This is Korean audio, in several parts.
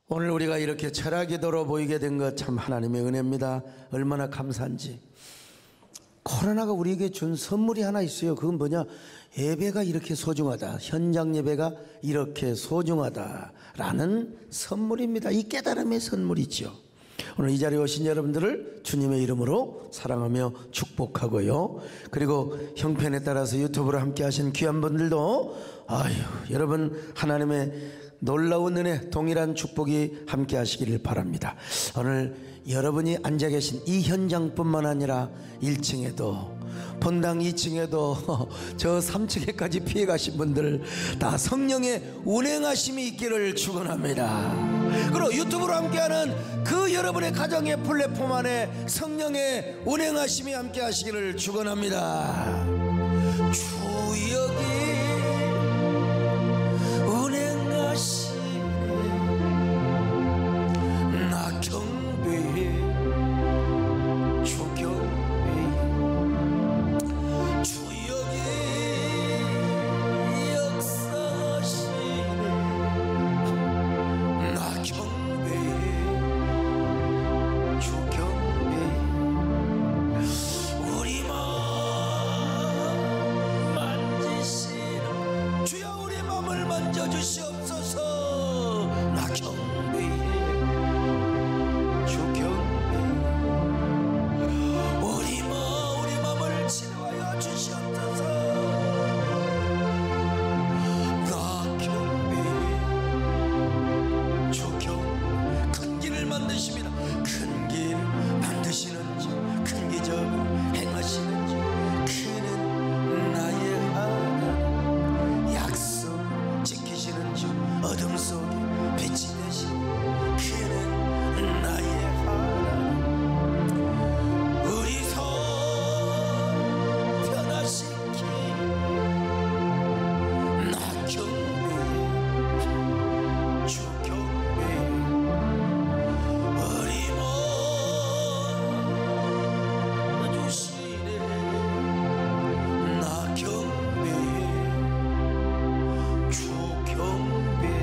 오늘 우리가 이렇게 철학기도로 보이게 된 것 참 하나님의 은혜입니다. 얼마나 감사한지. 코로나가 우리에게 준 선물이 하나 있어요. 그건 뭐냐? 예배가 이렇게 소중하다, 현장 예배가 이렇게 소중하다라는 선물입니다. 이 깨달음의 선물이죠. 오늘 이 자리에 오신 여러분들을 주님의 이름으로 사랑하며 축복하고요. 그리고 형편에 따라서 유튜브로 함께 하신 귀한 분들도 여러분 하나님의 놀라운 은혜, 동일한 축복이 함께 하시기를 바랍니다. 오늘 여러분이 앉아 계신 이 현장뿐만 아니라 1층에도 본당 2층에도 저 3층에까지 피해 가신 분들 다 성령의 운행하심이 있기를 축원합니다. 그리고 유튜브로 함께하는 그 여러분의 가정의 플랫폼 안에 성령의 운행하심이 함께 하시기를 축원합니다. 주역이 나 경배해 주경배해 주역이 역사하시네 나 경배해 주경배해 우리 마음 만지시는 주여 우리 마음을 만져주시옵소서. 나 경배해 우리 마음을 치료하여 주시옵소서. 나 경배해 주경 큰 길을 만드십니다. 큰 길 만드시는지 큰 기적을 행하시는지 그는 나의 하나님 약속 지키시는지 어둠 속에 빛이 되신 그는 나의 하나님 우리 손 변화시키 나 경배해 주 경배해 우리 몸 주시네 나 경배해 주 경배해.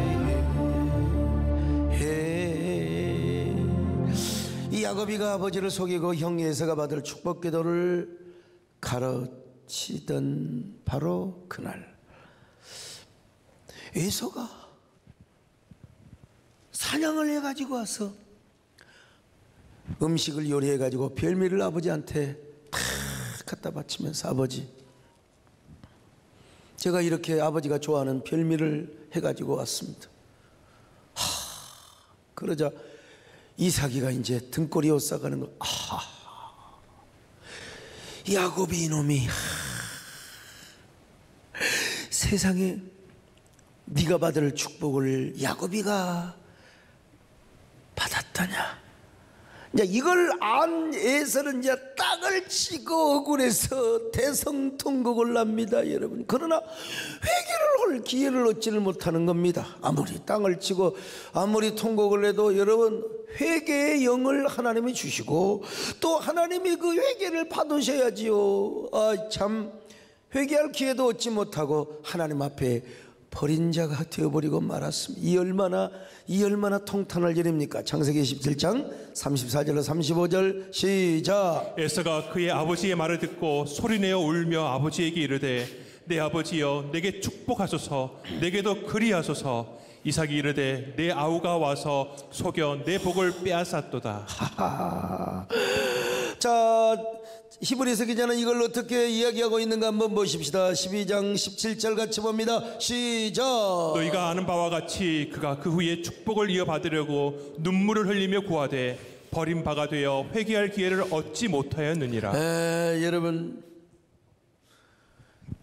이 야곱이가 아버지를 속이고 형 에서가 받을 축복 기도를 가르치던 바로 그날 에서가 사냥을 해가지고 와서 음식을 요리해가지고 별미를 아버지한테 탁 갖다 바치면서 아버지 제가 이렇게 아버지가 좋아하는 별미를 해가지고 왔습니다. 그러자 이삭이가 이제 등골이 오싹하는 거. 야곱이 이놈이 세상에 네가 받을 축복을 야곱이가 받았다냐. 이제 이걸 안 에서는 이제 땅을 치고 억울해서 대성통곡을 합니다, 여러분. 그러나 회개를 할 기회를 얻지를 못하는 겁니다. 아무리 땅을 치고 아무리 통곡을 해도 여러분 회개의 영을 하나님이 주시고 또 하나님이 그 회개를 받으셔야지요. 참 회개할 기회도 얻지 못하고 하나님 앞에 버린 자가 되어버리고 말았습니다. 이 얼마나 통탄할 일입니까? 창세기 17장 34절로 35절 시작. 에서가 그의 아버지의 말을 듣고 소리내어 울며 아버지에게 이르되 내 아버지여 내게 축복하소서 내게도 그리하소서. 이삭이 이르되 내 아우가 와서 속여 내 복을 빼앗았도다. 자, 히브리서 기자는 이걸 어떻게 이야기하고 있는가 한번 보십시다. 12장 17절 같이 봅니다. 시작. 너희가 아는 바와 같이 그가 그 후에 축복을 이어받으려고 눈물을 흘리며 구하되 버린 바가 되어 회개할 기회를 얻지 못하였느니라. 여러분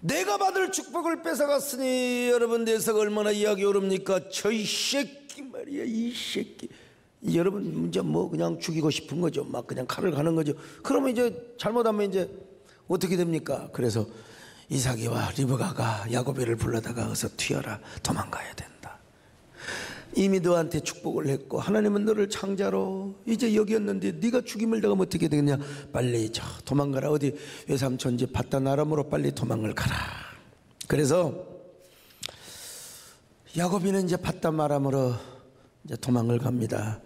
내가 받을 축복을 뺏어갔으니 여러분 내서가 얼마나 이야기 어렵니까? 저 이 새끼 말이야, 이 새끼. 여러분 이제 뭐 그냥 죽이고 싶은 거죠. 막 그냥 칼을 가는 거죠. 그러면 이제 잘못하면 이제 어떻게 됩니까? 그래서 이삭이와 리브가가 야곱이를 불러다가 어서 튀어라, 도망가야 된다. 이미 너한테 축복을 했고 하나님은 너를 창자로 이제 여기였는데 네가 죽임을 당하면 어떻게 되겠냐. 빨리 도망가라. 어디 외삼촌 집 바단 아람으로 빨리 도망을 가라. 그래서 야곱이는 이제 바단 아람으로 이제 도망을 갑니다.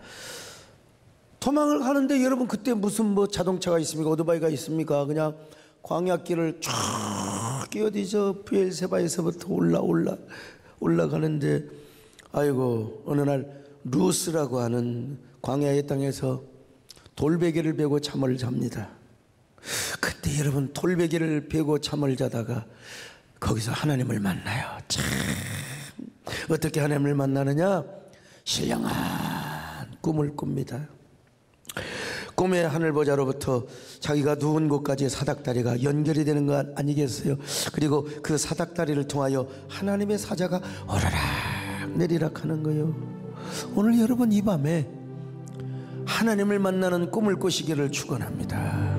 도망을 가는데 여러분 그때 무슨 뭐 자동차가 있습니까? 오토바이가 있습니까? 그냥 광야길을 쫙 어디서 부엘세바에서부터 올라가는데 아이고 어느 날 루스라고 하는 광야의 땅에서 돌베개를 베고 잠을 잡니다. 그때 여러분 돌베개를 베고 잠을 자다가 거기서 하나님을 만나요. 참 어떻게 하나님을 만나느냐? 신령한 꿈을 꿉니다. 꿈의 하늘보좌로부터 자기가 누운 곳까지 사닥다리가 연결이 되는 것 아니겠어요? 그리고 그 사닥다리를 통하여 하나님의 사자가 오르락 내리락 하는 거예요. 오늘 여러분 이 밤에 하나님을 만나는 꿈을 꾸시기를 축원합니다.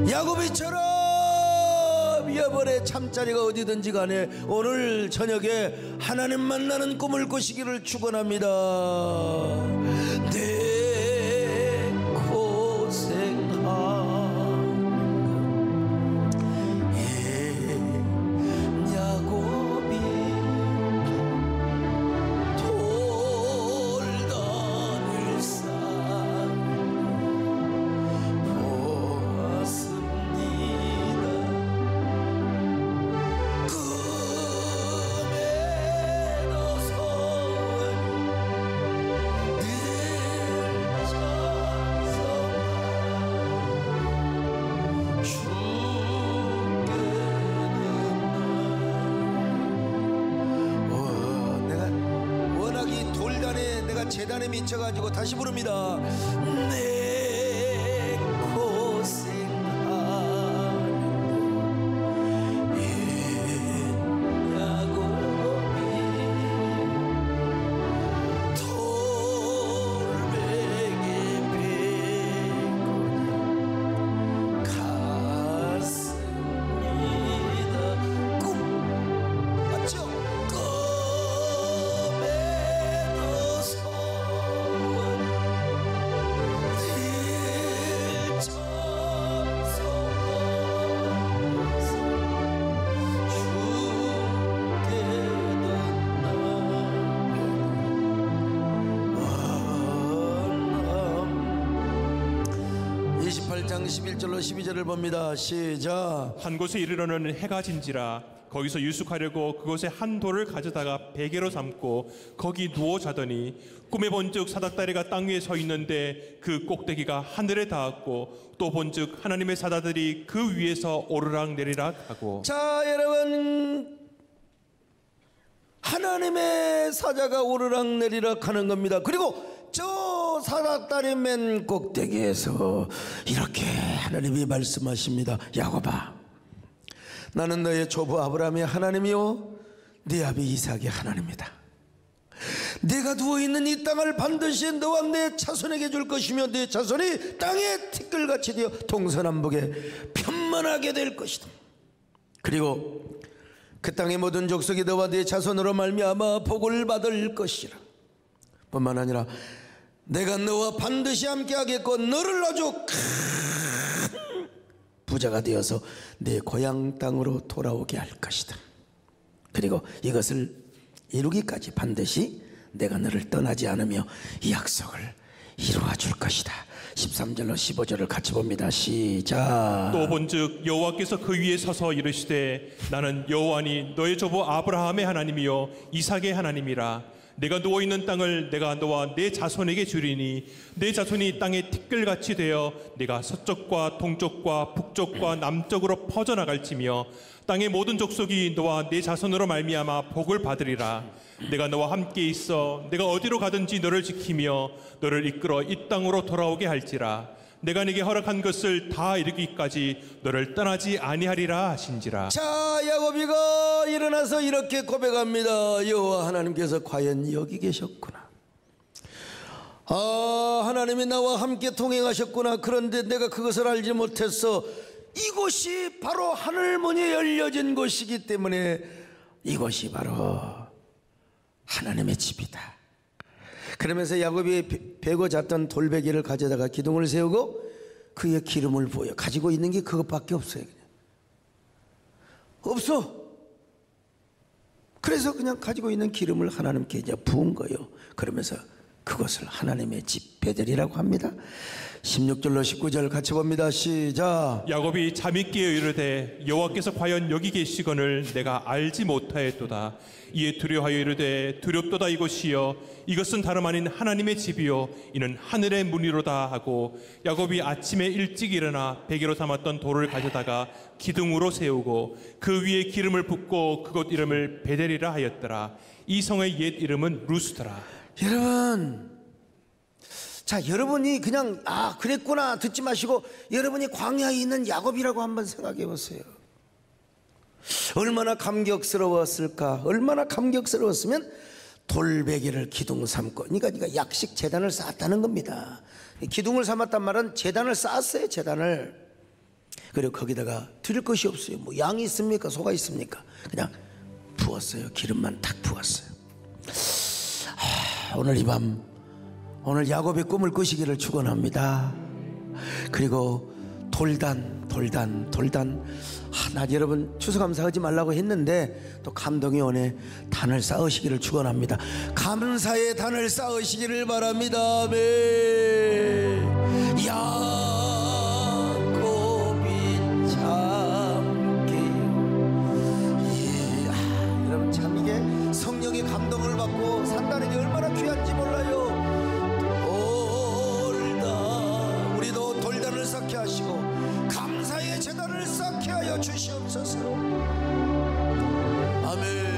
야곱이처럼 여벌의 잠자리가 어디든지 간에 오늘 저녁에 하나님 만나는 꿈을 꾸시기를 축원합니다. 내 고생한 야곱이 돌단을 쌓아 재단에 미쳐가지고 다시 부릅니다. 내 고생하는 야곱이 돌베개 베고 갔습니다. 꿈 맞죠? 장 11절로 12절을 봅니다. 시작. 한 곳에 이르러는 해가 진지라 거기서 유숙하려고 그곳에 한 돌을 가져다가 베개로 삼고 거기 누워 자더니 꿈에 본즉 사닥다리가 땅 위에 서 있는데 그 꼭대기가 하늘에 닿았고 또 본즉 하나님의 사자들이 그 위에서 오르락 내리락 하고. 자 여러분, 하나님의 사자가 오르락 내리락 하는 겁니다. 그리고 저 사닥다리 맨 꼭대기에서 이렇게 하나님이 말씀하십니다. 야곱아, 나는 너의 조부 아브라함의 하나님이요 네 아비 이삭의 하나님이다. 네가 누워있는 이 땅을 반드시 너와 내 자손에게 줄 것이며 네 자손이 땅의 티끌같이 되어 동서남북에 편만하게 될 것이다. 그리고 그 땅의 모든 족속이 너와 네 자손으로 말미암아 복을 받을 것이라. 뿐만 아니라 내가 너와 반드시 함께 하겠고 너를 아주 큰 부자가 되어서 내 고향 땅으로 돌아오게 할 것이다. 그리고 이것을 이루기까지 반드시 내가 너를 떠나지 않으며 이 약속을 이루어 줄 것이다. 13절로 15절을 같이 봅니다. 시작. 또 본즉 여호와께서 그 위에 서서 이르시되 나는 여호와니 너의 조부 아브라함의 하나님이요 이삭의 하나님이라. 내가 누워있는 땅을 내가 너와 내 자손에게 주리니 내 자손이 땅의 티끌같이 되어 내가 서쪽과 동쪽과 북쪽과 남쪽으로 퍼져나갈지며 땅의 모든 족속이 너와 내 자손으로 말미암아 복을 받으리라. 내가 너와 함께 있어 내가 어디로 가든지 너를 지키며 너를 이끌어 이 땅으로 돌아오게 할지라. 내가 네게 허락한 것을 다 이루기까지 너를 떠나지 아니하리라 하신지라. 자, 야곱이가 일어나서 이렇게 고백합니다. 여호와 하나님께서 과연 여기 계셨구나. 아, 하나님이 나와 함께 동행하셨구나. 그런데 내가 그것을 알지 못했어. 이곳이 바로 하늘문이 열려진 곳이기 때문에 이곳이 바로 하나님의 집이다. 그러면서 야곱이 베고 잤던 돌베개를 가져다가 기둥을 세우고 그의 기름을 부어. 가지고 있는 게 그것밖에 없어요. 그냥. 없어. 그래서 그냥 가지고 있는 기름을 하나님께 이제 부은 거예요. 그러면서 그것을 하나님의 집 베델이라고 합니다. 16절로 19절 같이 봅니다. 시작. 야곱이 잠이 깨어 이르되 여호와께서 과연 여기 계시거늘 내가 알지 못하였도다. 이에 두려워하여 이르되 두렵도다 이곳이여 이것은 다름 아닌 하나님의 집이요 이는 하늘의 문이로다 하고 야곱이 아침에 일찍 일어나 베개로 삼았던 돌을 가져다가 기둥으로 세우고 그 위에 기름을 붓고 그곳 이름을 베델이라 하였더라. 이 성의 옛 이름은 루스더라. 여러분, 자, 여러분이 그냥 그랬구나 듣지 마시고 여러분이 광야에 있는 야곱이라고 한번 생각해 보세요. 얼마나 감격스러웠을까. 얼마나 감격스러웠으면 돌베개를 기둥 삼고, 그러니까 약식 제단을 쌓았다는 겁니다. 기둥을 삼았단 말은 제단을 쌓았어요. 제단을. 그리고 거기다가 드릴 것이 없어요. 뭐 양이 있습니까? 소가 있습니까? 그냥 부었어요. 기름만 탁 부었어요. 오늘 이 밤, 오늘 야곱의 꿈을 꾸시기를 축원합니다. 그리고 돌단. 나 여러분 추수감사하지 말라고 했는데 또 감동이 오네. 단을 쌓으시기를 축원합니다. 감사의 단을 쌓으시기를 바랍니다. 아멘. 야곱이 참게요. 여러분 참 이게 성령의 감동을 받고 산다는 게 얼마나 귀한지 몰라요. 우리도 돌단을 쌓게 하시고 감사의 제단을 쌓게 하여 주시옵소서. 아멘.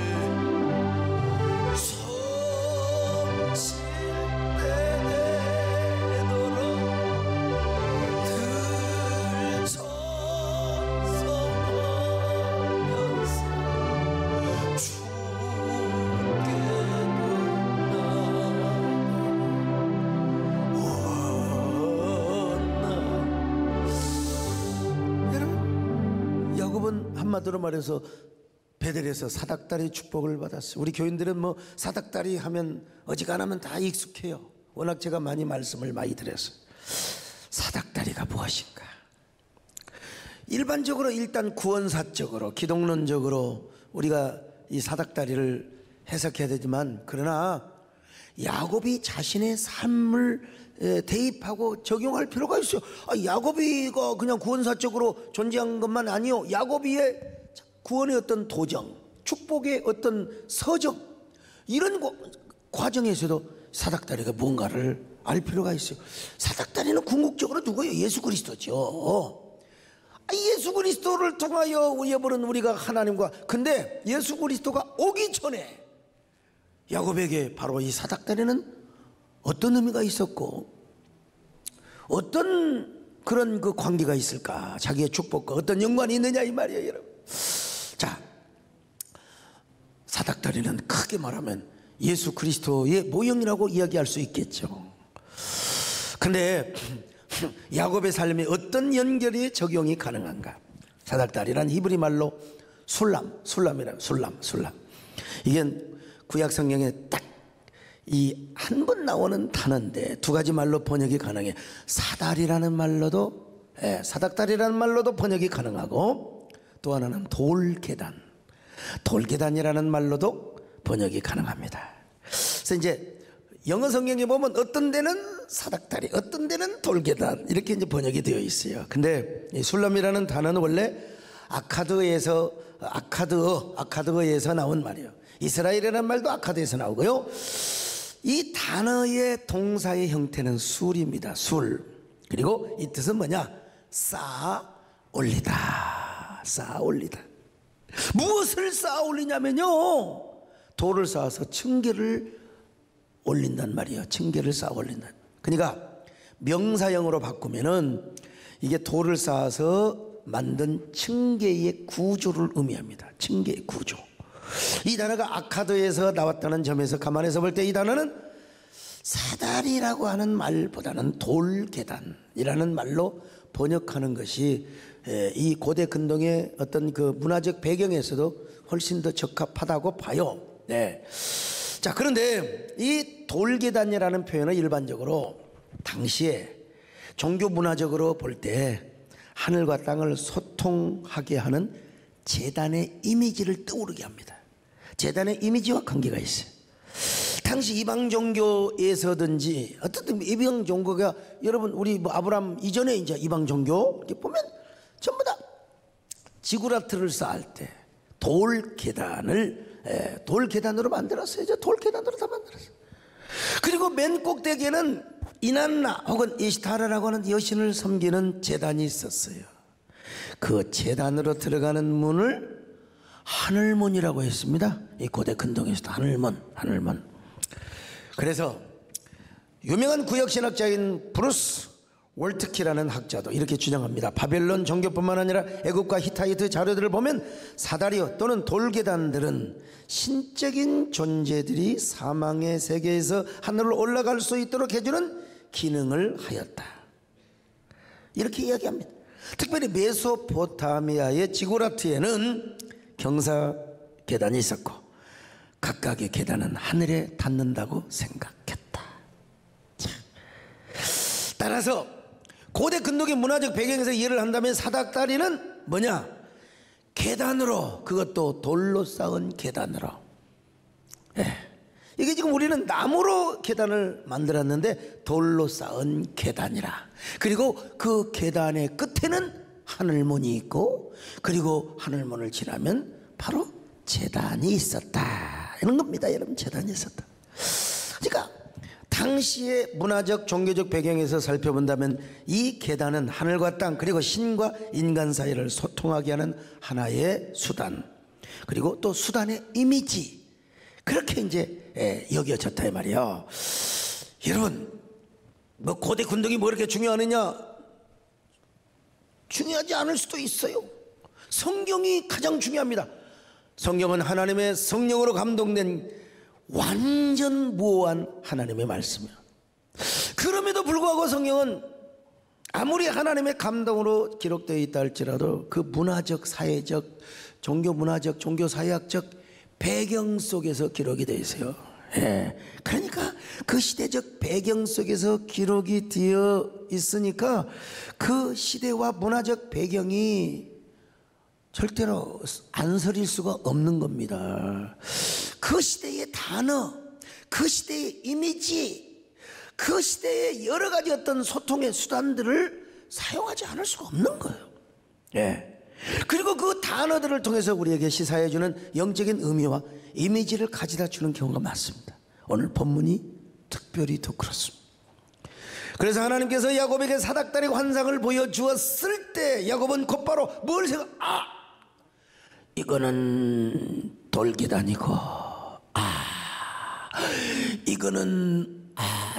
한마디로 말해서 베델에서 사닥다리 축복을 받았어요. 우리 교인들은 뭐 사닥다리 하면 어지간하면 다 익숙해요. 워낙 제가 말씀을 많이 드렸어요. 사닥다리가 무엇인가? 일반적으로 일단 구원사적으로 기독론적으로 우리가 이 사닥다리를 해석해야 되지만, 그러나 야곱이 자신의 삶을 대입하고 적용할 필요가 있어요. 야곱이가 그냥 구원사적으로 존재한 것만 아니요, 야곱이의 구원의 어떤 도정, 축복의 어떤 서정, 이런 과정에서도 사닥다리가 뭔가를 알 필요가 있어요. 사닥다리는 궁극적으로 누구예요? 예수 그리스도죠. 예수 그리스도를 통하여 여러분 우리가 하나님과, 근데 예수 그리스도가 오기 전에 야곱에게 바로 이 사닥다리는 어떤 의미가 있었고 어떤 그런 그 관계가 있을까? 자기의 축복과 어떤 연관이 있느냐 이 말이에요, 여러분. 자, 사닥다리는 크게 말하면 예수 그리스도의 모형이라고 이야기할 수 있겠죠. 근데 야곱의 삶에 어떤 연결이 적용이 가능한가? 사닥다리란 히브리 말로 술람이라고. 술람. 이게 구약 성경에 딱 이 한 번 나오는 단어인데 두 가지 말로 번역이 가능해. 사다리라는 말로도, 사닥다리라는 말로도 번역이 가능하고, 또 하나는 돌계단이라는 말로도 번역이 가능합니다. 그래서 이제 영어 성경에 보면 어떤 데는 사닥다리, 어떤 데는 돌계단, 이렇게 이제 번역이 되어 있어요. 근데 이 술람이라는 단어는 원래 아카드어에서 나온 말이에요. 이스라엘이라는 말도 아카드에서 나오고요. 이 단어의 동사의 형태는 술입니다. 술. 그리고 이 뜻은 뭐냐? 쌓아 올리다. 무엇을 쌓아 올리냐면요, 돌을 쌓아서 층계를 올린단 말이에요. 층계를 쌓아 올린다. 그러니까 명사형으로 바꾸면은 이게 돌을 쌓아서 만든 층계의 구조를 의미합니다. 층계의 구조. 이 단어가 아카드에서 나왔다는 점에서 감안해서 볼 때 이 단어는 사다리라고 하는 말보다는 돌계단이라는 말로 번역하는 것이 이 고대 근동의 어떤 그 문화적 배경에서도 훨씬 더 적합하다고 봐요. 네. 자, 그런데 이 돌계단이라는 표현은 일반적으로 당시에 종교 문화적으로 볼 때 하늘과 땅을 소통하게 하는 제단의 이미지를 떠오르게 합니다. 제단의 이미지와 관계가 있어요. 당시 이방 종교에서든지 어떻든 이방 종교가 여러분 우리 뭐 아브라함 이전에 이제 이방 종교 이렇게 보면 전부 다 지구라트를 쌓을 때 돌 계단으로 만들었어요. 돌 계단으로 다 만들었어요. 그리고 맨 꼭대기에는 이난나 혹은 이시타라라고 하는 여신을 섬기는 제단이 있었어요. 그 제단으로 들어가는 문을 하늘문이라고 했습니다. 이 고대 근동에서도 하늘문. 그래서 유명한 구역신학자인 브루스 월트키라는 학자도 이렇게 주장합니다. 바벨론 종교뿐만 아니라 애국과 히타이트 자료들을 보면 사다리오 또는 돌계단들은 신적인 존재들이 사망의 세계에서 하늘로 올라갈 수 있도록 해주는 기능을 하였다. 이렇게 이야기합니다. 특별히 메소포타미아의 지구라트에는 경사 계단이 있었고 각각의 계단은 하늘에 닿는다고 생각했다. 따라서 고대 근동의 문화적 배경에서 이해를 한다면 사닥다리는 뭐냐? 계단으로, 그것도 돌로 쌓은 계단으로. 이게 지금 우리는 나무로 계단을 만들었는데 돌로 쌓은 계단이라. 그리고 그 계단의 끝에는 하늘문이 있고, 그리고 하늘문을 지나면 바로 제단이 있었다, 이런 겁니다. 여러분, 제단이 있었다. 그러니까 당시의 문화적 종교적 배경에서 살펴본다면 이 계단은 하늘과 땅 그리고 신과 인간 사이를 소통하게 하는 하나의 수단, 그리고 또 수단의 이미지, 그렇게 이제 여겨졌다 이 말이에요. 여러분, 뭐 고대 군동이 뭐 이렇게 중요하느냐? 중요하지 않을 수도 있어요. 성경이 가장 중요합니다. 성경은 하나님의 성령으로 감동된 완전 무오한 하나님의 말씀이에요. 그럼에도 불구하고 성경은 아무리 하나님의 감동으로 기록되어 있다 할지라도 그 문화적, 사회적, 종교 문화적, 종교 사회학적 배경 속에서 기록이 되어 있어요. 그러니까 그 시대적 배경 속에서 기록이 되어 있으니까 그 시대와 문화적 배경이 절대로 안 서릴 수가 없는 겁니다. 그 시대의 단어, 그 시대의 이미지, 그 시대의 여러 가지 어떤 소통의 수단들을 사용하지 않을 수가 없는 거예요. 그리고 그 단어들을 통해서 우리에게 시사해주는 영적인 의미와 이미지를 가져다 주는 경우가 많습니다. 오늘 본문이 특별히 더 그렇습니다. 그래서 하나님께서 야곱에게 사닥다리 환상을 보여주었을 때 야곱은 곧바로 뭘 이거는 돌계단이고, 이거는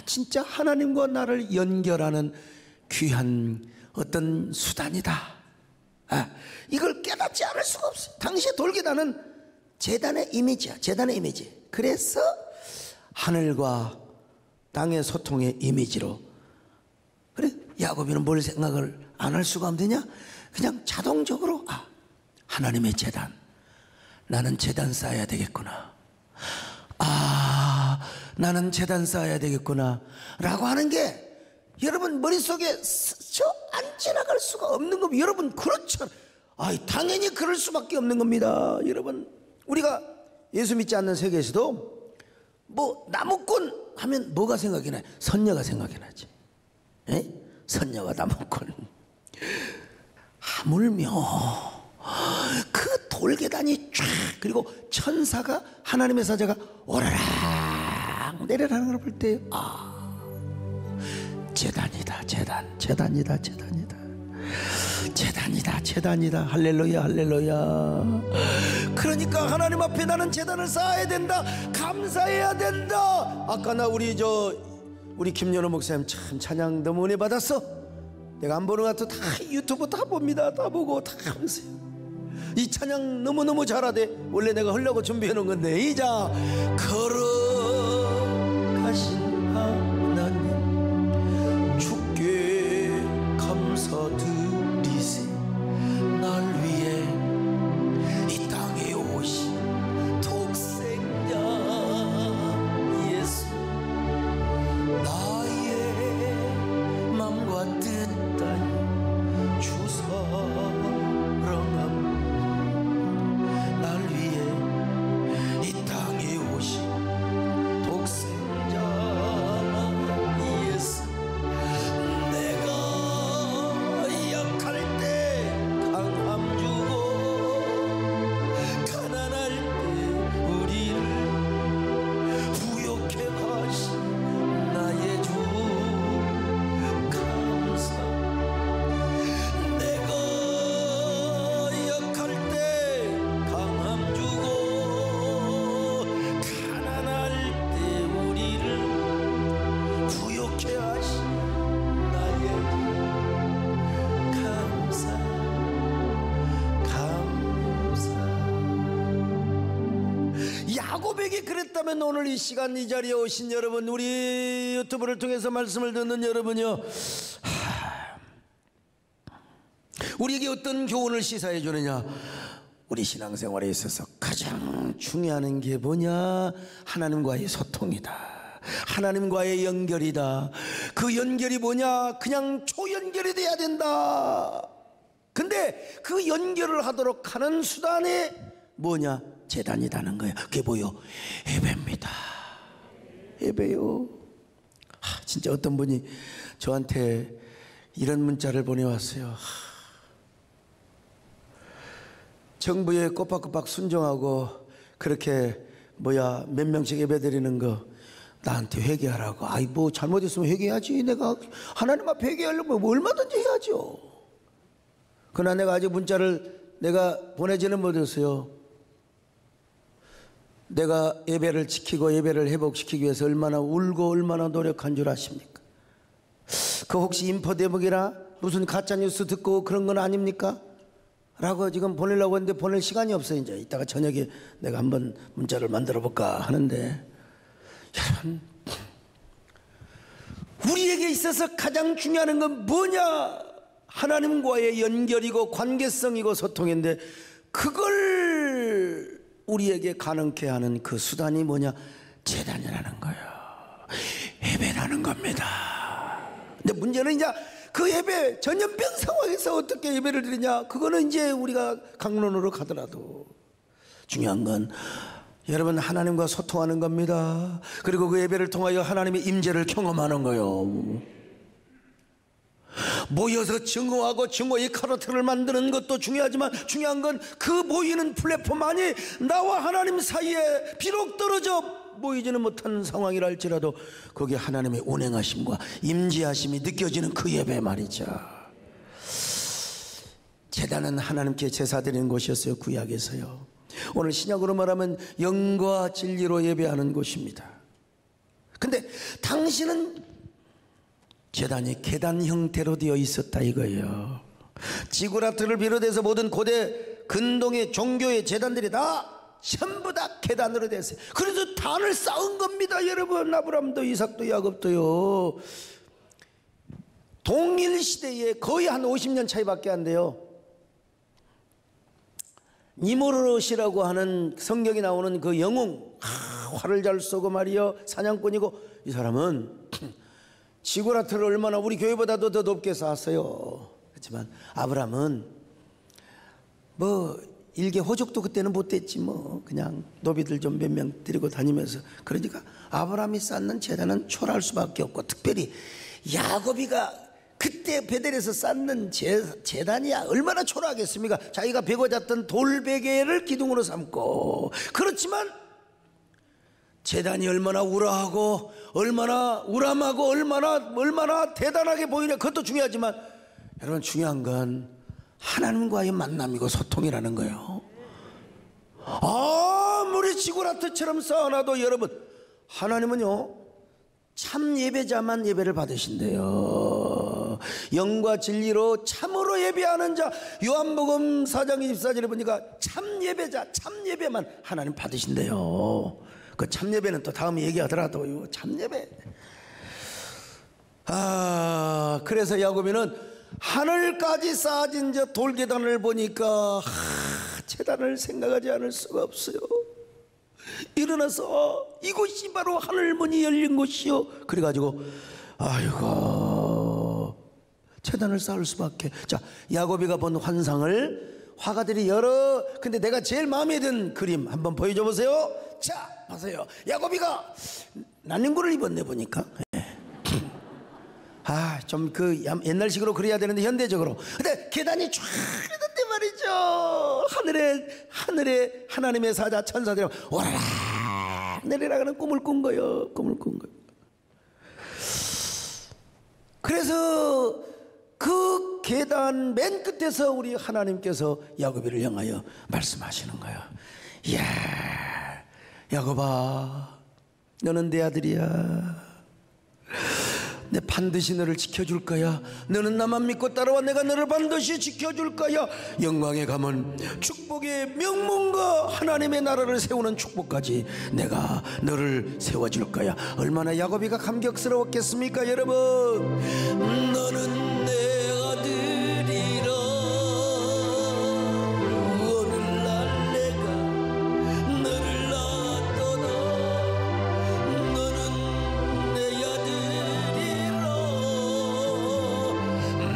진짜 하나님과 나를 연결하는 귀한 어떤 수단이다. 이걸 깨닫지 않을 수가 없어요. 당시에 돌계단은 제단의 이미지야. 제단의 이미지. 그래서 하늘과 땅의 소통의 이미지로. 그래, 야곱이는 뭘 생각을 안 할 수가 없느냐? 그냥 자동적으로 하나님의 제단, 나는 제단 쌓아야 되겠구나. 나는 제단 쌓아야 되겠구나 라고 하는 게 여러분 머릿속에 안 지나갈 수가 없는 겁니다. 여러분, 그렇죠. 당연히 그럴 수밖에 없는 겁니다. 여러분, 우리가 예수 믿지 않는 세계에서도 뭐 나무꾼 하면 뭐가 생각이 나요? 선녀가 생각이 나지. 선녀와 나무꾼. 하물며 그 돌계단이 쫙, 그리고 천사가, 하나님의 사자가 오라락 내려라는 걸 볼 때 제단이다, 제단이다, 제단이다. 할렐루야, 할렐루야. 그러니까 하나님 앞에 나는 제단을 쌓아야 된다, 감사해야 된다. 아까 우리 김연호 목사님 참 찬양 너무 은혜 받았어. 내가 안 보는 것 같아. 다 유튜브 다 봅니다. 다 보고 다 하면서요. 이 찬양 너무너무 잘하대. 원래 내가 하려고 준비해 놓은 건데. 이자 걸어가신 하나님 주께 감사드리세. 날 위해 이 땅에 오신 독생자 예수, 나의 맘과 뜻 따라 주사랑함. 날 위해 이 만약에 그랬다면 오늘 이 시간 이 자리에 오신 여러분, 우리 유튜브를 통해서 말씀을 듣는 여러분이요, 우리에게 어떤 교훈을 시사해 주느냐? 우리 신앙생활에 있어서 가장 중요한 게 뭐냐? 하나님과의 소통이다. 하나님과의 연결이다. 그 연결이 뭐냐? 그냥 초연결이 돼야 된다. 근데 그 연결을 하도록 하는 수단이 뭐냐? 제단이라는 거예요. 그게 뭐요? 예배입니다. 예배요. 진짜 어떤 분이 저한테 이런 문자를 보내왔어요. 정부에 꼬박꼬박 순종하고 그렇게 몇 명씩 예배 드리는 거 나한테 회개하라고. 아이 뭐 잘못했으면 회개해야지. 내가 하나님 앞에 회개하려면 뭐 얼마든지 해야죠. 그러나 내가 아직 문자를 내가 보내지는 못했어요. 내가 예배를 지키고 예배를 회복시키기 위해서 얼마나 울고 얼마나 노력한 줄 아십니까? 그 혹시 인포대목이나 무슨 가짜뉴스 듣고 그런 건 아닙니까? 라고 지금 보내려고 했는데 보낼 시간이 없어요. 이제 이따가 저녁에 내가 한번 문자를 만들어 볼까 하는데, 여러분, 우리에게 있어서 가장 중요한 건 뭐냐? 하나님과의 연결이고 관계성이고 소통인데, 그걸 우리에게 가능케 하는 그 수단이 뭐냐? 제단이라는 거예요. 예배라는 겁니다. 근데 문제는 이제 그 예배, 전염병 상황에서 어떻게 예배를 드리냐? 그거는 이제 우리가 강론으로 가더라도 중요한 건 여러분, 하나님과 소통하는 겁니다. 그리고 그 예배를 통하여 하나님의 임재를 경험하는 거예요. 모여서 증오하고 증오의 카르텔을 만드는 것도 중요하지만 중요한 건 그 모이는 플랫폼 안에 나와 하나님 사이에 비록 떨어져 모이지는 못한 상황이라 할지라도 거기에 하나님의 운행하심과 임재하심이 느껴지는 그 예배 말이죠. 제단은 하나님께 제사 드리는 곳이었어요. 구약에서요. 오늘 신약으로 말하면 영과 진리로 예배하는 곳입니다. 근데 당시는 제단이 계단 형태로 되어 있었다 이거예요. 지구라트를 비롯해서 모든 고대 근동의 종교의 제단들이 다 전부 다 계단으로 됐어요. 그래서 단을 쌓은 겁니다. 여러분, 아브라함도 이삭도 야곱도요. 동일시대에 거의 한 50년 차이밖에 안 돼요. 니무롯이라고 하는 성경에 나오는 그 영웅, 활을 잘 쏘고 말이요, 사냥꾼이고, 이 사람은 지구라트를 얼마나 우리 교회보다도 더 높게 쌓았어요. 그렇지만 아브라함은 일개 호족도 그때는 못됐지 그냥 노비들 좀 몇 명 데리고 다니면서. 그러니까 아브라함이 쌓는 제단은 초라할 수밖에 없고, 특별히 야곱이가 그때 베델에서 쌓는 제단이야 얼마나 초라하겠습니까? 자기가 베고 잤던 돌베개를 기둥으로 삼고. 그렇지만 제단이 얼마나 우라하고 얼마나 우람하고 얼마나 대단하게 보이냐, 그것도 중요하지만 여러분, 중요한 건 하나님과의 만남이고 소통이라는 거예요. 아무리 지구라트처럼 쌓아놔도 여러분, 하나님은요 참 예배자만 예배를 받으신대요. 영과 진리로 참으로 예배하는 자, 요한복음 4장 24절에 보니까 참 예배자, 참 예배만 하나님 받으신대요. 그 참 예배는 또 다음에 얘기하더라도요, 참 예배. 그래서 야곱이는 하늘까지 쌓아진 저 돌계단을 보니까 제단을 생각하지 않을 수가 없어요. 일어나서 이곳이 바로 하늘문이 열린 곳이요. 그래가지고 아이고, 제단을 쌓을 수밖에. 자, 야곱이가 본 환상을 화가들이 근데 내가 제일 마음에 든 그림 한번 보여줘 보세요. 자, 보세요. 야곱이가 난닝구를 입었네 보니까. 좀 옛날식으로 그려야 되는데 현대적으로. 근데 계단이 쫙 있는데 말이죠. 하늘에 하나님의 사자 천사들이 오라라 내리라가는 꿈을 꾼 거예요. 그래서 그 계단 맨 끝에서 우리 하나님께서 야곱이를 향하여 말씀하시는 거예요. 이야, 야곱아, 너는 내 아들이야. 내 반드시 너를 지켜줄 거야. 너는 나만 믿고 따라와. 내가 너를 반드시 지켜줄 거야. 영광의 가문, 축복의 명문과 하나님의 나라를 세우는 축복까지 내가 너를 세워줄 거야. 얼마나 야곱이가 감격스러웠겠습니까 여러분. 너는 내 아들이라. 오늘날 내가 너를 낳았도다. 너는 내 아들이라.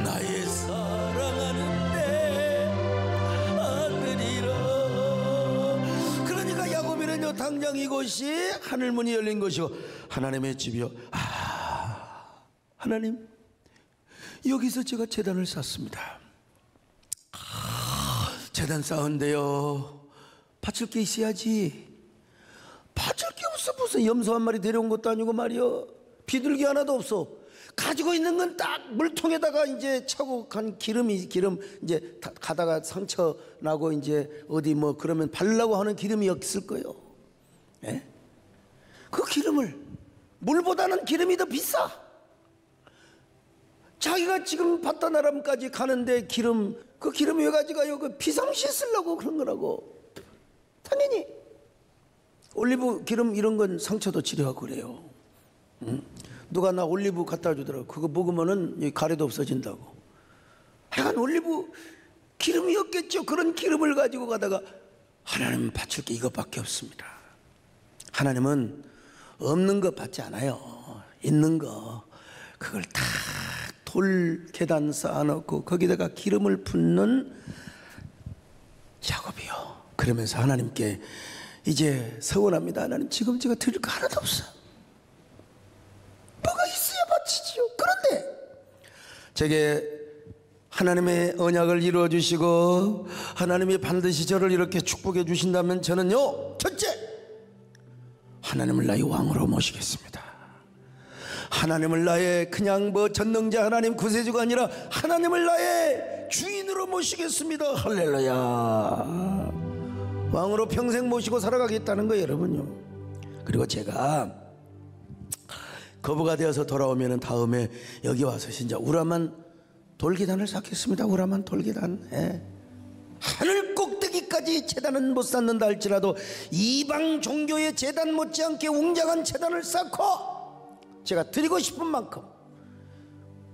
나의 사랑하는 내 아들이라. 그러니까 야곱이는요 당장 이곳이 하늘문이 열린 것이요 하나님의 집이요. 하나님, 여기서 제가 제단을 쌓습니다. 제단 쌓은데요 바칠 게 있어야지. 바칠 게 없어. 무슨 염소 한 마리 데려온 것도 아니고 말이요, 비둘기 하나도 없어. 가지고 있는 건 딱 물통에다가 이제 차고 간 기름 이제 가다가 상처 나고 이제 어디 뭐 그러면 바르려고 하는 기름이 있을 거예요. 예? 그 기름을, 물보다는 기름이 더 비싸. 자기가 지금 바다나람까지 가는데 기름, 그 기름 왜 가져가요? 그 비상시에 쓰려고 그런 거라고. 당연히 올리브 기름 이런 건 상처도 치료하고 그래요. 누가 나 올리브 갖다 주더라고. 그거 먹으면은 가래도 없어진다고. 하여간 올리브 기름이 없겠죠. 그런 기름을 가지고 가다가 하나님은 바칠 게 이것밖에 없습니다. 하나님은 없는 거 받지 않아요. 있는 거 그걸 다 돌 계단 쌓아놓고 거기다가 기름을 붓는 야곱이요. 그러면서 하나님께 이제 서원합니다. 하나님, 지금 제가 드릴 거 하나도 없어요. 뭐가 있어야 바치지요. 그런데 제게 하나님의 언약을 이루어 주시고 하나님이 반드시 저를 이렇게 축복해 주신다면 저는요, 첫째, 하나님을 나의 왕으로 모시겠습니다. 하나님을 나의 그냥 뭐 전능자 하나님 구세주가 아니라 하나님을 나의 주인으로 모시겠습니다. 할렐루야. 왕으로 평생 모시고 살아가겠다는 거예요 여러분요. 그리고 제가 거부가 되어서 돌아오면 다음에 여기 와서 진짜 우라만 돌계단을 쌓겠습니다. 우라만 돌계단. 예. 하늘 꼭대기까지 제단은 못 쌓는다 할지라도 이방 종교의 제단 못지않게 웅장한 제단을 쌓고 제가 드리고 싶은 만큼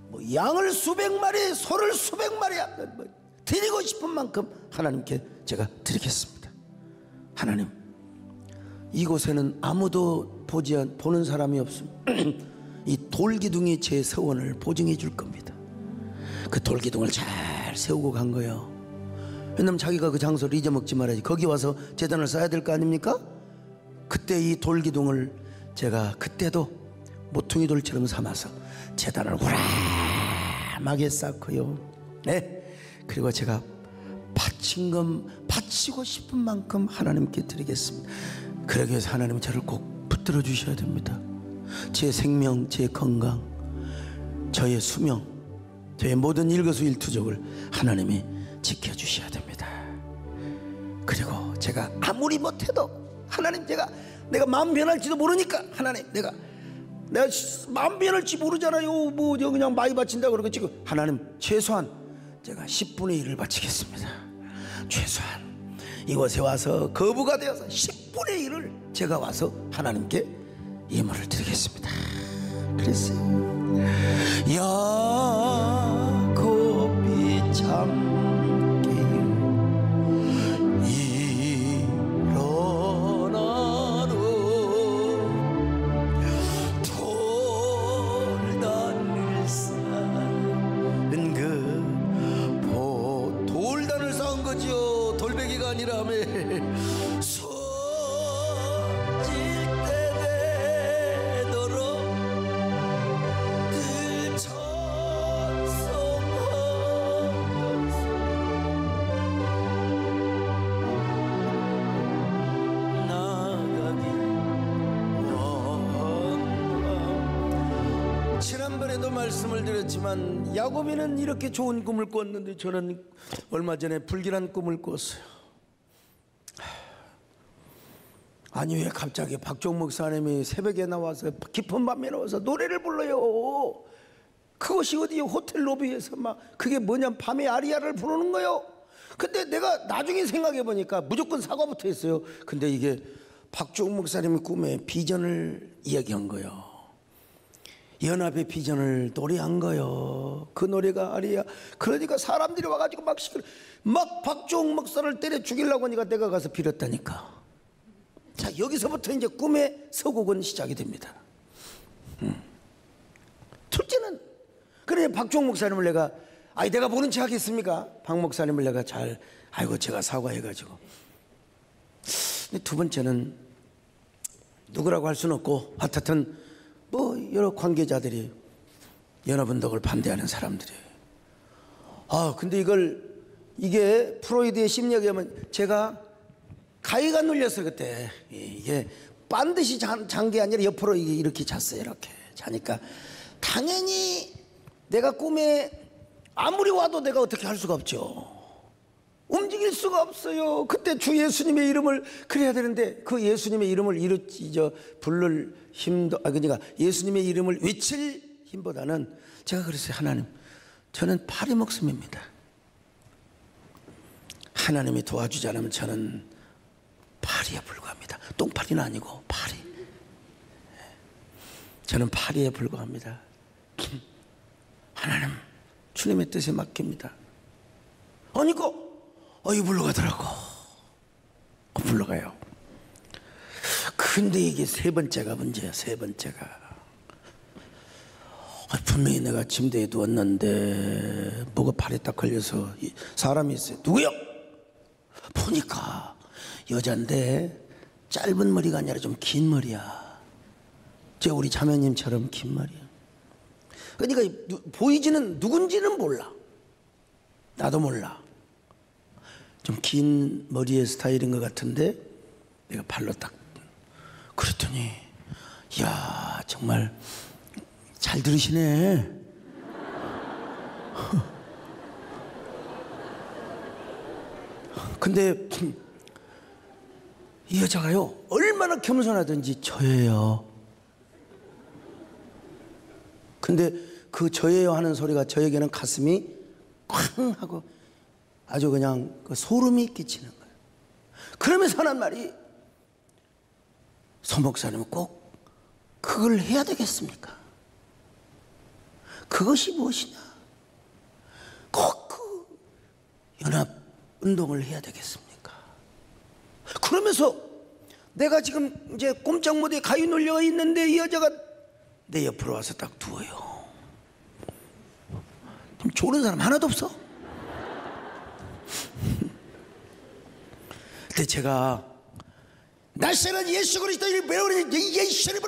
뭐 양을 수백 마리, 소를 수백 마리 드리고 싶은 만큼 하나님께 제가 드리겠습니다. 하나님, 이곳에는 아무도 보는 사람이 없습니다. 이 돌기둥이 제 서원을 보증해 줄 겁니다. 그 돌기둥을 잘 세우고 간 거예요. 왜냐면 자기가 그 장소를 잊어먹지 말아야지. 거기 와서 제단을 쌓아야 될 거 아닙니까? 그때 이 돌기둥을 제가 그때도 모퉁이 돌처럼 삼아서 제단을 우람하게 쌓고요. 네. 그리고 제가 바치고 싶은 만큼 하나님께 드리겠습니다. 그러기 위해서 하나님은 저를 꼭 붙들어 주셔야 됩니다. 제 생명, 제 건강, 저의 수명, 저의 모든 일거수일투족을 하나님이 지켜주셔야 됩니다. 그리고 제가 아무리 못해도 하나님, 내가 마음 변할지도 모르니까 하나님, 내가 마음 변할지 모르잖아요. 뭐 그냥 많이 바친다 그러고 지금 하나님, 최소한 제가 10분의 1을 바치겠습니다. 최소한 이곳에 와서 거부가 되어서 10분의 1을 제가 와서 하나님께 예물을 드리겠습니다. 그랬어요. 야곱이 참기 일어나는 돌단을 쌓은 돌단을 쌓은 거지요. 돌베개가 아니라 지난번에도 말씀을 드렸지만 야곱이는 이렇게 좋은 꿈을 꿨는데 저는 얼마 전에 불길한 꿈을 꿨어요. 아니 왜 갑자기 박종 목사님이 새벽에 나와서 깊은 밤에 나와서 노래를 불러요? 그것이 어디 호텔 로비에서 막 그게 뭐냐 밤에 아리아를 부르는 거요? 근데 내가 나중에 생각해 보니까 무조건 사과부터 했어요. 근데 이게 박종 목사님의 꿈에 비전을 이야기한 거요. 연합의 비전을 노래한 거요. 그 노래가 아리아. 그러니까 사람들이 와가지고 막 박종 목사를 때려 죽이려고 하니까 내가 가서 빌었다니까. 자, 여기서부터 이제 꿈의 서곡은 시작이 됩니다. 둘째는 그래 박종 목사님을 내가 모른 체 하겠습니까? 박 목사님을 내가 아이고 제가 사과해가지고. 근데 두 번째는 누구라고 할 수는 없고 하여튼 뭐 여러 관계자들이 연합운동을 반대하는 사람들이. 근데 이게 프로이드의 심리학에 하면 제가 가위가 눌렸어요 그때. 이게 반드시 잔 게 아니라 옆으로 이렇게 잤어요. 이렇게 자니까 당연히 내가 꿈에 아무리 와도 내가 어떻게 할 수가 없죠. 움직일 수가 없어요. 그때 주 예수님의 이름을 그래야 되는데 그 예수님의 이름을 부를 힘도 그러니까 예수님의 이름을 외칠 힘보다는 제가 그랬어요. 하나님, 저는 파리 목숨입니다. 하나님이 도와주지 않으면 저는 파리에 불과합니다. 똥파리는 아니고 파리. 저는 파리에 불과합니다. 하나님, 주님의 뜻에 맡깁니다. 물러가더라고. 물러가요. 근데 이게 세 번째가 문제야. 세 번째가 분명히 내가 침대에 누웠는데 뭐가 팔에 딱 걸려서 사람이 있어요. 누구요? 보니까 여잔데 짧은 머리가 아니라 좀 긴 머리야. 우리 자매님처럼 긴 머리야. 그러니까 보이지는 누군지는 몰라. 나도 몰라. 좀 긴 머리의 스타일인 것 같은데 내가 발로 딱 그랬더니 이야 정말 잘 들으시네. 근데 이 여자가요 얼마나 겸손하든지 저예요. 근데 그 저예요 하는 소리가 저에게는 가슴이 쾅 하고 아주 그냥 소름이 끼치는 거예요. 그러면서 하는 말이, 서 목사님은 꼭 그걸 해야 되겠습니까? 그것이 무엇이냐? 꼭 그 연합 운동을 해야 되겠습니까? 그러면서 내가 지금 이제 꼼짝 못해 가위 눌려 있는데 이 여자가 내 옆으로 와서 딱 누워요. 좀 좋은 사람 하나도 없어. 그때 제가 날씨는 예수 그리스도를 배우니 예수를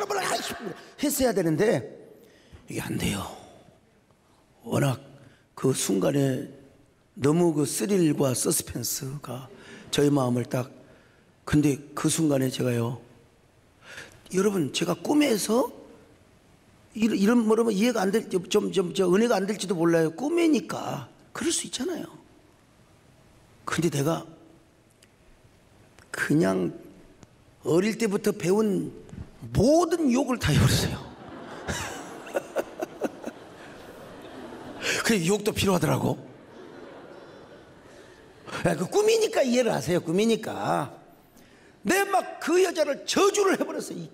했어야 되는데 이게 안 돼요. 워낙 그 순간에 너무 그 스릴과 서스펜스가 저의 마음을 딱. 근데 그 순간에 제가요, 여러분 제가 꿈에서 이런 뭐라면 이해가 안 될, 은혜가 안 될지도 몰라요. 꿈이니까 그럴 수 있잖아요. 근데 내가 그냥 어릴 때부터 배운 모든 욕을 다 해버렸어요. 그 욕도 필요하더라고. 그 꿈이니까 이해를 하세요. 꿈이니까. 내 막 그 여자를 저주를 해버렸어요.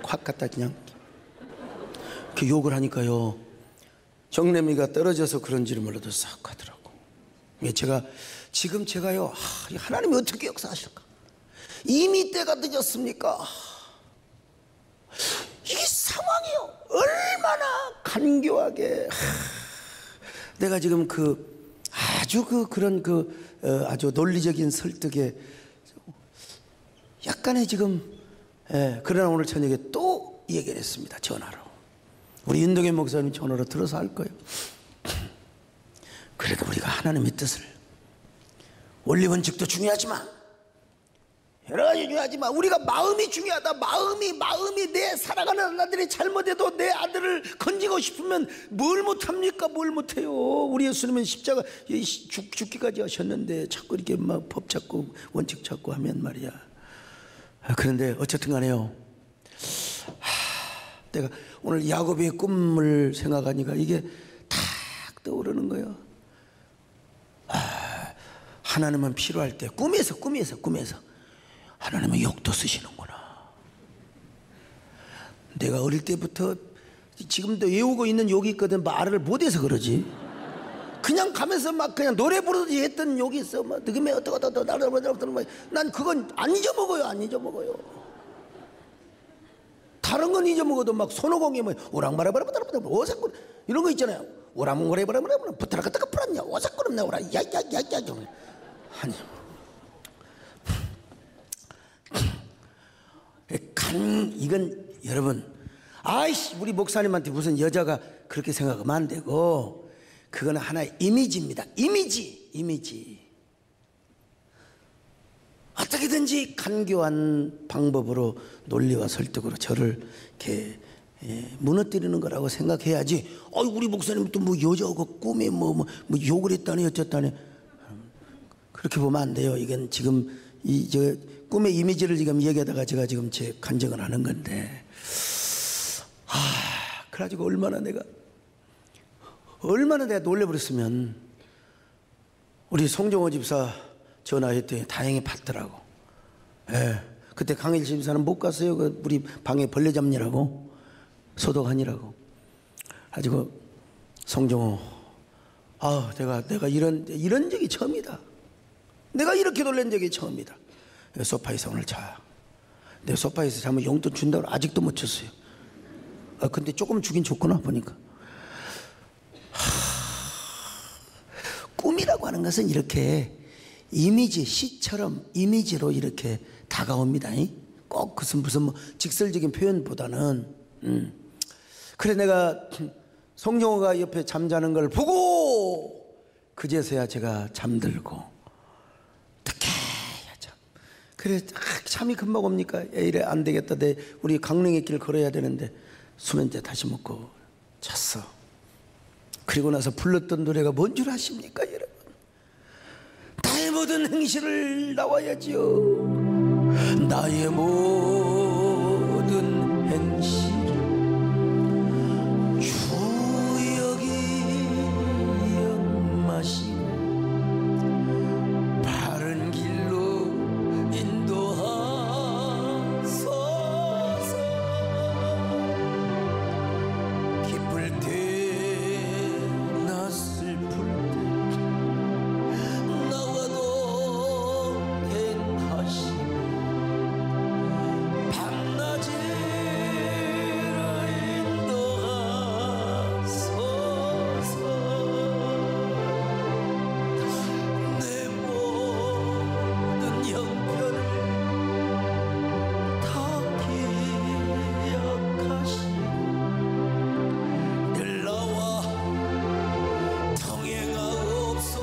확 갖다 그냥 그 욕을 하니까요, 정내미가 떨어져서 그런지를 몰라도 싹 가더라고. 제가요, 하나님이 어떻게 역사하실까? 이미 때가 늦었습니까? 이게 상황이요, 얼마나 간교하게. 내가 지금 아주 논리적인 설득에 약간의 그러나 오늘 저녁에 또 얘기를 했습니다. 전화로. 우리 윤동현 목사님 전화로 들어서 할 거예요. 그래도 우리가 하나님의 뜻을, 원리 원칙도 중요하지만 여러 가지 중요하지만 우리가 마음이 중요하다. 마음이 내 사랑하는 아들이 잘못해도 내 아들을 건지고 싶으면 뭘 못합니까? 뭘 못해요. 우리 예수님은 십자가 죽기까지 하셨는데 자꾸 이렇게 막 법 찾고 원칙 찾고 하면 말이야. 그런데 어쨌든 간에요, 내가 오늘 야곱의 꿈을 생각하니까 이게 탁 떠오르는 거예요. 하나님은 필요할 때 꿈에서 하나님은 욕도 쓰시는구나. 내가 어릴 때부터 지금도 외우고 있는 욕이 있거든. 말을 못해서 그러지. 그냥 가면서 막 그냥 노래 부르듯이 했던 욕이 있어. 막 득음에 어떡하다 난 그건 안 잊어먹어요. 다른 건 잊어먹어도 막 손오공이 뭐 오랑바라바라바라바라 오사꾼 이런 거 있잖아요. 오랑바라바라바라 부타라카타카 풀었냐 오사꾼은 나오라 야야야야 좀 아니 이건 여러분, 아이씨 우리 목사님한테 무슨 여자가 그렇게 생각하면 안 되고, 그거는 하나의 이미지입니다. 이미지. 어떻게든지 간교한 방법으로 논리와 설득으로 저를 이렇게 무너뜨리는 거라고 생각해야지. 우리 목사님 또 뭐 여자하고 꿈에 뭐 욕을 했다네 어쨌다네, 그렇게 보면 안 돼요. 이건 지금 저 꿈의 이미지를 지금 얘기하다가 제가 지금 제 간증을 하는 건데, 그래가지고 얼마나 내가 놀래버렸으면, 우리 송정호 집사 전화했더니 다행히 받더라고. 그때 강일 집사는 못 갔어요. 우리 방에 벌레 잡느라고, 소독하느라고. 가지고 송정호, 내가 이런 적이 처음이다. 내가 이렇게 놀란 적이 처음이다. 소파에서 오늘 자. 내가 소파에서 자면 용돈 준다고 아직도 못 줬어요. 근데 조금 주긴 줬구나 보니까. 꿈이라고 하는 것은 이렇게 이미지, 시처럼 이미지로 이렇게 다가옵니다. 꼭 무슨 뭐 직설적인 표현보다는. 그래 내가 송정호가 옆에 잠자는 걸 보고 그제서야 제가 잠들고, 그래 잠이 금방 옵니까? 이래 안 되겠다. 우리 강릉의 길 걸어야 되는데 수면제 다시 먹고 잤어. 그리고 나서 불렀던 노래가 뭔 줄 아십니까 여러분? 나의 모든 행실을 나와야지요. 나의 모든 행실을 주여기 마시고 바른 길로 인도하소서. 기쁠 때나 슬플 때 나와도 행하시고 밤낮이라 인도하소서. 내 모든 형편을 다 기억하시고 늘 나와 통행하옵소서.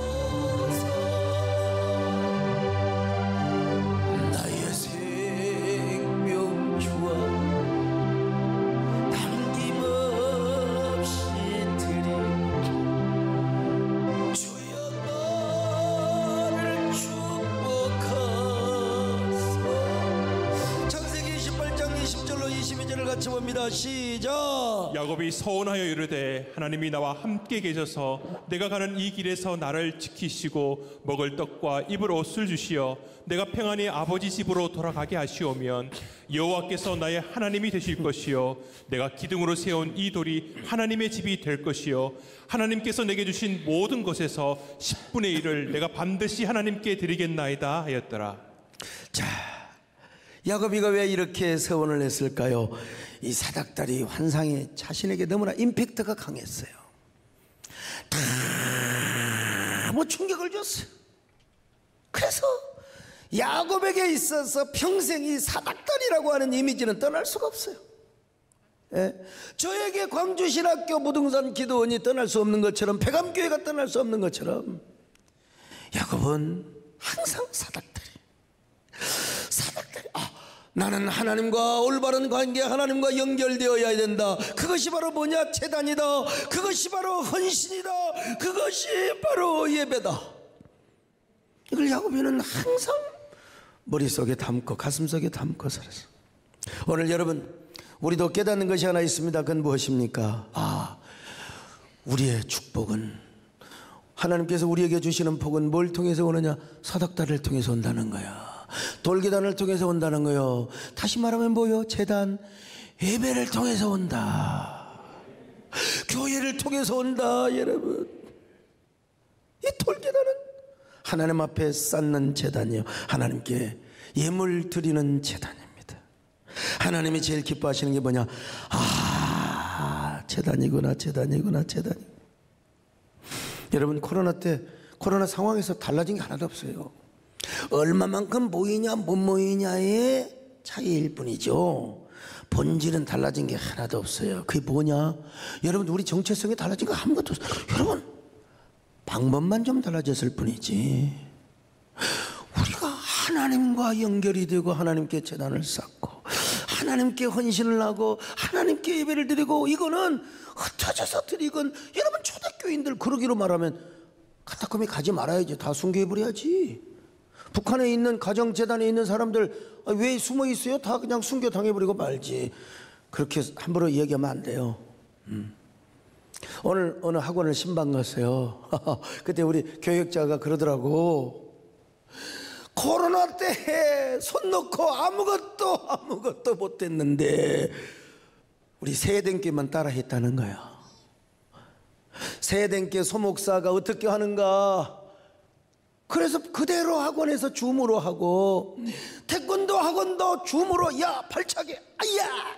나의 생명주와 남김없이 드리 주여 나를 축복하소. 창세기 28장 20절로 22절을 같이 봅니다. 시작. 야곱이 서원하여 이르되 하나님이 나와 함께 계셔서 내가 가는 이 길에서 나를 지키시고 먹을 떡과 입을 옷을 주시어 내가 평안히 아버지 집으로 돌아가게 하시오면 여호와께서 나의 하나님이 되실 것이요 내가 기둥으로 세운 이 돌이 하나님의 집이 될 것이요 하나님께서 내게 주신 모든 것에서 10분의 1을 내가 반드시 하나님께 드리겠나이다 하였더라. 자, 야곱이가 왜 이렇게 서원을 했을까요? 이 사닥다리 환상이 자신에게 너무나 임팩트가 강했어요. 뭐 충격을 줬어요. 그래서 야곱에게 있어서 평생 이 사닥다리라고 하는 이미지는 떠날 수가 없어요. 저에게 광주신학교 무등산 기도원이 떠날 수 없는 것처럼, 백암교회가 떠날 수 없는 것처럼 야곱은 항상 사닥다리. 사닥다리. 나는 하나님과 올바른 관계, 하나님과 연결되어야 된다. 그것이 바로 뭐냐? 제단이다. 그것이 바로 헌신이다. 그것이 바로 예배다. 이걸 야고보는 항상 머릿속에 담고 가슴속에 담고 살았어. 오늘 여러분, 우리도 깨닫는 것이 하나 있습니다. 그건 무엇입니까? 우리의 축복은, 하나님께서 우리에게 주시는 복은 뭘 통해서 오느냐? 사닥다리를 통해서 온다는 거야. 돌계단을 통해서 온다는 거요. 다시 말하면 뭐요? 제단, 예배를 통해서 온다. 교회를 통해서 온다. 여러분, 이 돌계단은 하나님 앞에 쌓는 제단이요, 하나님께 예물 드리는 제단입니다. 하나님이 제일 기뻐하시는 게 뭐냐? 제단이구나, 제단이구나, 제단이. 여러분, 코로나 상황에서 달라진 게 하나도 없어요. 얼마만큼 모이냐 못 모이냐의 차이일 뿐이죠. 본질은 달라진 게 하나도 없어요. 그게 뭐냐? 여러분, 우리 정체성이 달라진 거 아무것도 없어요. 여러분, 방법만 좀 달라졌을 뿐이지, 우리가 하나님과 연결이 되고 하나님께 제단을 쌓고 하나님께 헌신을 하고 하나님께 예배를 드리고, 이거는 흩어져서 드리건, 여러분 초대교인들 그러기로 말하면 카타콤에 가지 말아야지. 다 순교해버려야지. 북한에 있는 가정재단에 있는 사람들 왜 숨어 있어요? 다 그냥 순교 당해버리고 말지. 그렇게 함부로 얘기하면 안 돼요. 오늘 어느 학원을 신방 갔어요. 그때 우리 교육자가 그러더라고. 코로나 때 손 놓고 아무것도 못했는데 우리 세대교만 따라 했다는 거야. 세대교 소목사가 어떻게 하는가? 그래서 그대로 학원에서 줌으로 하고, 태권도 학원도 줌으로, 야 발차기, 아야.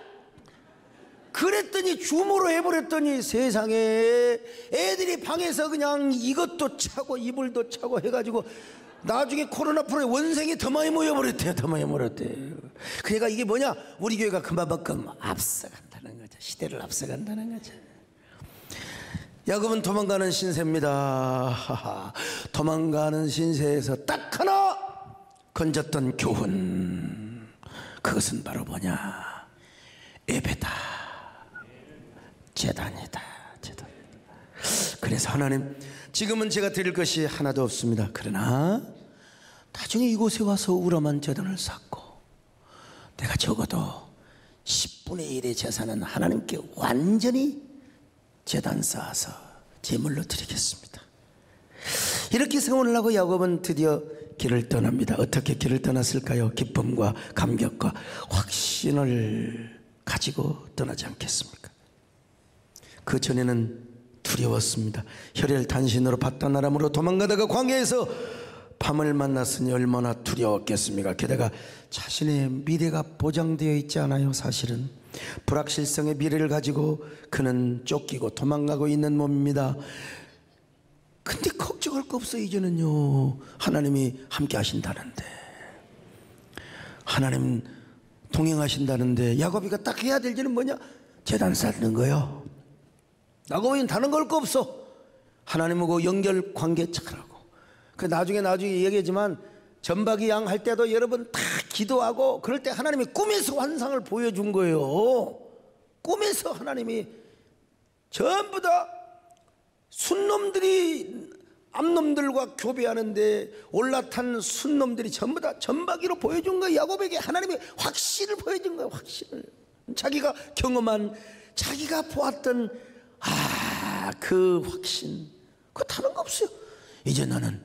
그랬더니 줌으로 해버렸더니 세상에 애들이 방에서 그냥 이것도 차고 이불도 차고 해가지고 나중에 코로나 프로에 원생이 더 많이 모여버렸대요. 더 많이 모였대요. 그러니까 이게 뭐냐? 우리 교회가 그만큼 앞서간다는 거죠. 시대를 앞서간다는 거죠. 야곱은 도망가는 신세입니다. 도망가는 신세에서 딱 하나 건졌던 교훈, 그것은 바로 뭐냐? 예배다, 제단이다, 제단. 그래서 하나님, 지금은 제가 드릴 것이 하나도 없습니다. 그러나 나중에 이곳에 와서 우람한 제단을 쌓고 내가 적어도 10분의 1의 재산은 하나님께 완전히 제단 쌓아서 제물로 드리겠습니다. 이렇게 세원을 하고 야곱은 드디어 길을 떠납니다. 어떻게 길을 떠났을까요? 기쁨과 감격과 확신을 가지고 떠나지 않겠습니까? 그 전에는 두려웠습니다. 혈혈단신으로 바다나람으로 도망가다가 광야에서 밤을 만났으니 얼마나 두려웠겠습니까? 게다가 자신의 미래가 보장되어 있지 않아요. 사실은 불확실성의 미래를 가지고 그는 쫓기고 도망가고 있는 몸입니다. 근데 걱정할 거 없어요. 이제는요, 하나님이 함께 하신다는데, 하나님 동행하신다는데, 야곱이가 딱 해야 될 일은 뭐냐? 제단 쌓는 거예요. 야곱이는 다른 걸 거 없어. 하나님하고 연결 관계 잘하고. 그 나중에 얘기하지만 전박이 양 할 때도 여러분 다 기도하고 그럴 때 하나님이 꿈에서 환상을 보여준 거예요. 꿈에서 하나님이 전부 다 순놈들이 암놈들과 교배하는데 올라탄 순놈들이 전부 다 전박이로 보여준 거예요. 야곱에게 하나님이 확신을 보여준 거예요. 확신을. 자기가 경험한, 자기가 보았던 그 확신, 그거 다른 거 없어요. 이제 나는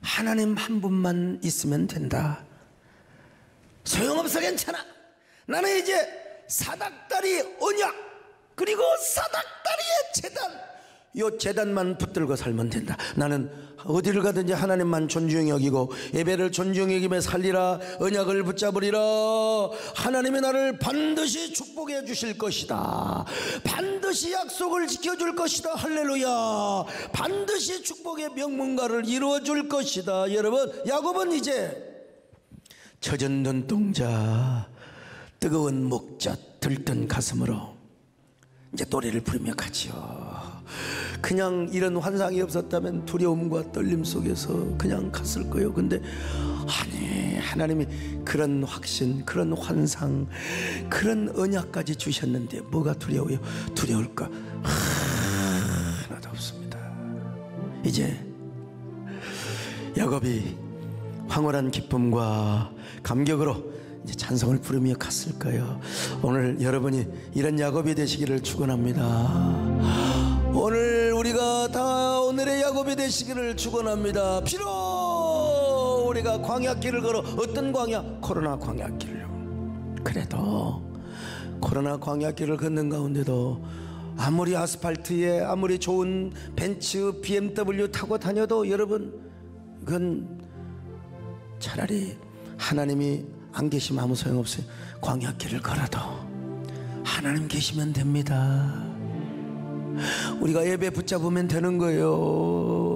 하나님 한 분만 있으면 된다. 소용없어, 괜찮아. 나는 이제 사닥다리 언약, 그리고 사닥다리의 제단, 요 제단만 붙들고 살면 된다. 나는 어디를 가든지 하나님만 존중히 여기고 예배를 존중히 여기며 살리라. 언약을 붙잡으리라. 하나님이 나를 반드시 축복해 주실 것이다. 반드시 약속을 지켜줄 것이다. 할렐루야. 반드시 축복의 명문가를 이루어 줄 것이다. 여러분, 야곱은 이제 젖은 눈동자, 뜨거운 목젖, 들뜬 가슴으로 이제 노래를 부르며 가지요. 그냥 이런 환상이 없었다면 두려움과 떨림 속에서 그냥 갔을 거예요. 근데 아니, 하나님이 그런 확신, 그런 환상, 그런 언약까지 주셨는데 뭐가 두려워요? 두려울까? 하나도 없습니다. 이제 야곱이 황홀한 기쁨과 감격으로 이제 찬송을 부르며 갔을 거예요. 오늘 여러분이 이런 야곱이 되시기를 축원합니다. 오늘 우리가 다 오늘의 야곱이 되시기를 축원합니다. 비록 우리가 광야길을 걸어, 어떤 광야? 코로나 광야길을. 그래도 코로나 광야길을 걷는 가운데도 아무리 아스팔트에 아무리 좋은 벤츠, BMW 타고 다녀도 여러분, 그건 차라리 하나님이 안 계시면 아무 소용없어요. 광야길을 걸어도 하나님 계시면 됩니다. 우리가 예배 붙잡으면 되는 거예요.